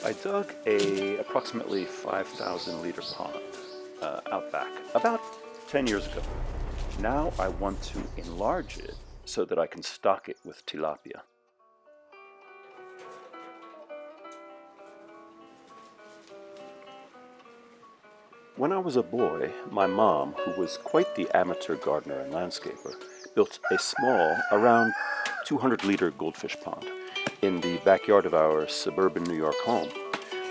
I dug a approximately 5,000 liter pond out back about 10 years ago. Now I want to enlarge it so that I can stock it with tilapia. When I was a boy, my mom, who was quite the amateur gardener and landscaper, built a small, around 200-liter goldfish pond in the backyard of our suburban New York home,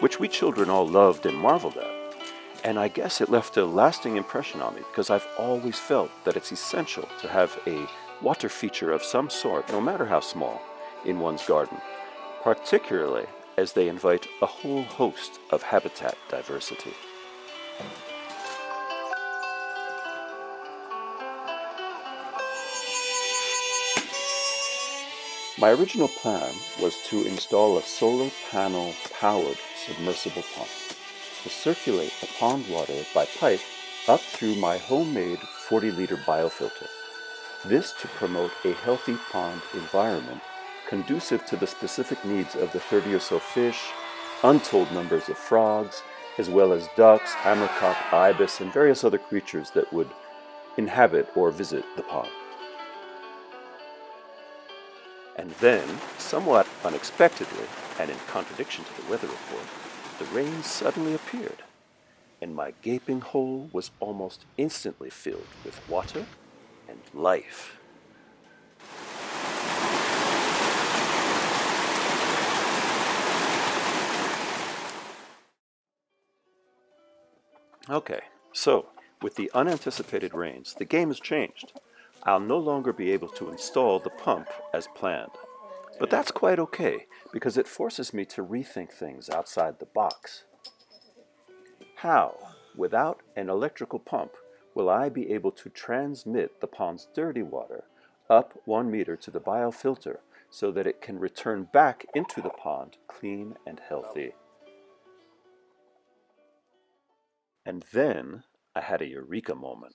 which we children all loved and marveled at. And I guess it left a lasting impression on me because I've always felt that it's essential to have a water feature of some sort, no matter how small, in one's garden, particularly as they invite a whole host of habitat diversity. My original plan was to install a solar panel powered submersible pump to circulate the pond water by pipe up through my homemade 40-liter biofilter. This to promote a healthy pond environment conducive to the specific needs of the 30 or so fish, untold numbers of frogs, as well as ducks, hammerkopfs, ibis, and various other creatures that would inhabit or visit the pond. And then, somewhat unexpectedly, and in contradiction to the weather report, the rain suddenly appeared, and my gaping hole was almost instantly filled with water and life. Okay, so with the unanticipated rains, the game has changed. I'll no longer be able to install the pump as planned. But that's quite okay, because it forces me to rethink things outside the box. How, without an electrical pump, will I be able to transmit the pond's dirty water up 1 meter to the biofilter so that it can return back into the pond clean and healthy? And then I had a eureka moment.